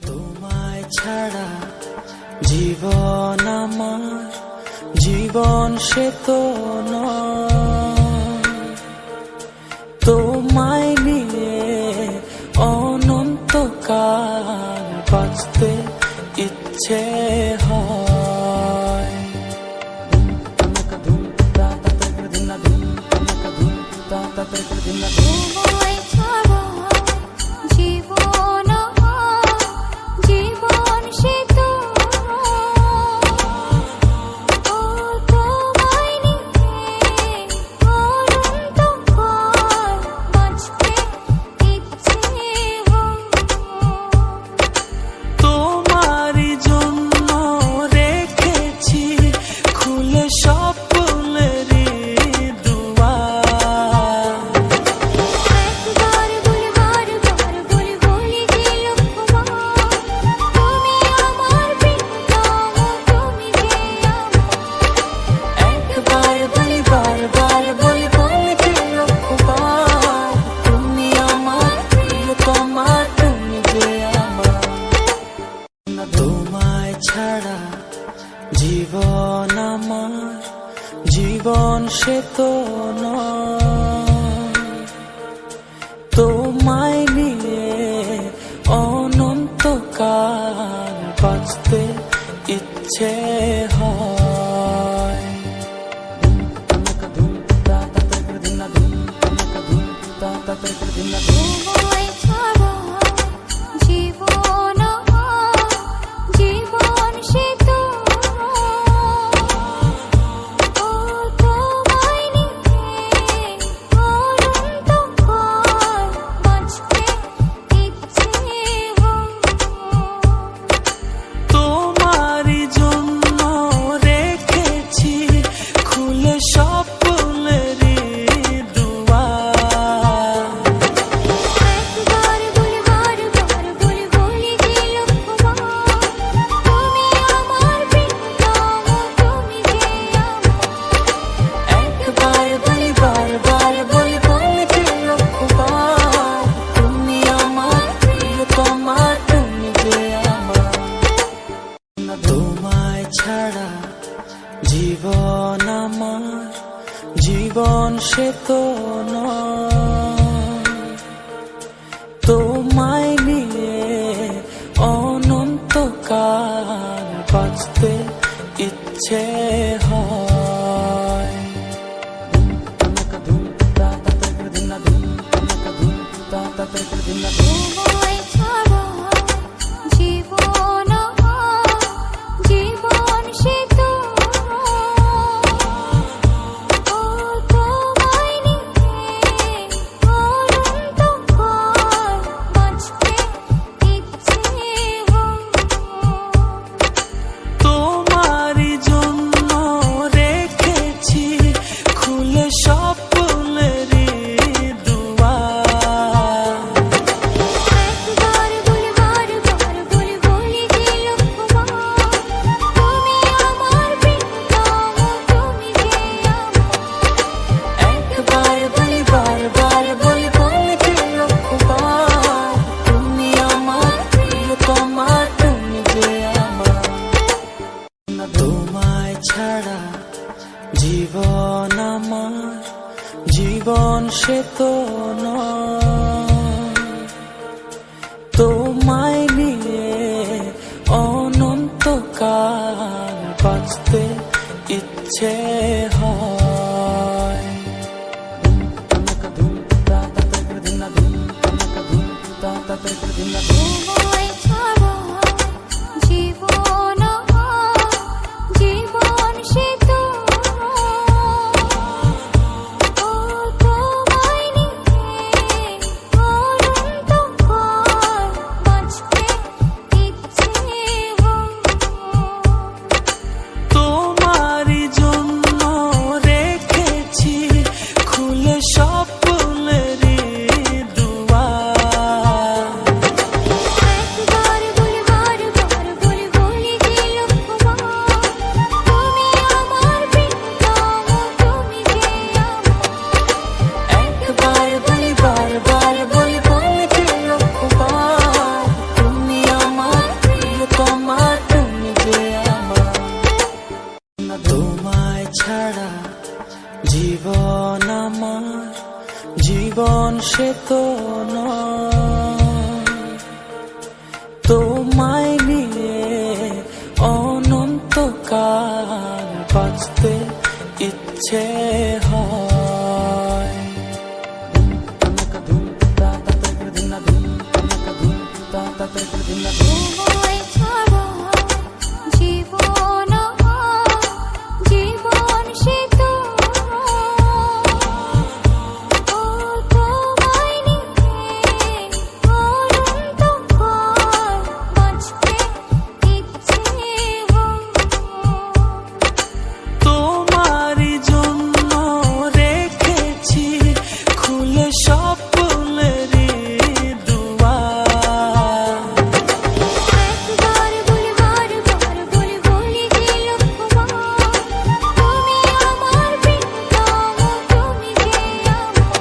তোমায় ছাড়া জীবন আমার, জীবন সে তো নয়। তোমায় নিয়ে অনন্তকাল বাঁচতে ইচ্ছে হয়। তোমায় ছাড়া জীবন আমার, জীবন সে তো ও তোমায় নিয়ে অনন্তকাল বাঁচতে ইচ্ছে হয়। তোমারই জন্য রেখেছি খুলে স্বপ্নেরই দুয়ার। একবার বলে বারবার বলে বলি যে লক্ষ্যবার, তুমি আমার প্রিয়তম, তুমি যে আমার। একবার বলি বারবার বলি বলি যে লক্ষ্যবার, তুমি আমার প্রিয়তমা, তুমি যে আমার। তোমায় ছাড়া জীবন আমার, জীবন সে তো নয়। তোমায় নিয়ে অনন্তকাল বাঁচতে ইচ্ছে হয়। তোমায় ছাড়া জীবন আমার, জীবন সে তো ও তোমায় নিয়ে অনন্তকাল বাঁচতে ইচ্ছে হয়। তোমারই জন্য রেখেছি খুলে স্বপ্নেরই দুয়ার। একবার বলে বারবার বলে বলি যে লক্ষ্যবার, তুমি আমার প্রিয়তম, তুমি যে আমার। একবার বলি বারবার বলি বলি যে লক্ষ্যবার, তুমি আমার প্রিয়তমা, তুমি যে আমার। তোমায় ছাড়া জীবন আমার, জীবন সে তো নয়। তোমায় নিয়ে অনন্তকাল বাঁচতে ইচ্ছে হয়। তোমায় ছাড়া জীবন আমার, জীবন সে তো ও তোমায় নিয়ে অনন্তকাল বাঁচতে ইচ্ছে হয়। তোমারই জন্য রেখেছি খুলে স্বপ্নেরই দুয়ার। একবার বলে বারবার বলে বলি যে লক্ষ্যবার, তুমি আমার প্রিয়তম, তুমি যে আমার। একবার বলি বারবার বলি বলি যে লক্ষ্যবার, তুমি আমার প্রিয়তমা, তুমি যে আমার। তোমায় ছাড়া জীবন আমার, জীবন সে তো নয়। তোমায় নিয়ে অনন্তকাল বাঁচতে ইচ্ছে হয়। তোমায় ছাড়া জীবন আমার, জীবন সে তো ও তোমায় নিয়ে অনন্তকাল বাঁচতে ইচ্ছে হয়। তোমারই জন্য জীবন আমার জীবন সে তো নয়, তোমায় নিয়ে অনন্তকাল বাঁচতে ইচ্ছে হয়। তোমায় ছাড়া জীবন আমার, জীবন সে তো ও তোমায় নিয়ে অনন্তকাল বাঁচতে ইচ্ছে হয়। তোমারই জন্য রেখেছি খুলে স্বপ্নেরই দুয়ার। একবার বলি বারবার বলি বলি যে লক্ষ্যবার, তুমি আমার প্রিয়তম, তুমি যে আমার।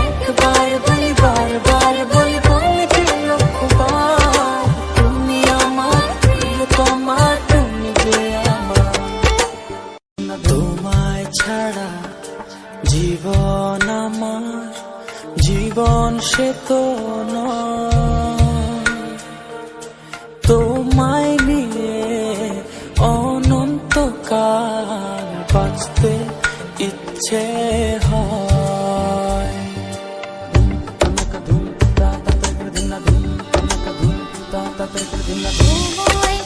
একবার বলি বারবার বলি বলি যে লক্ষ্যবার, তুমি আমার প্রিয়তমা, তুমি যে আমার। তোমায় ছাড়া জীবন আমার জীবন সে তো নয়, তোমায় নিয়ে অনন্তকাল বাঁচতে ইচ্ছে হয়। তোমায়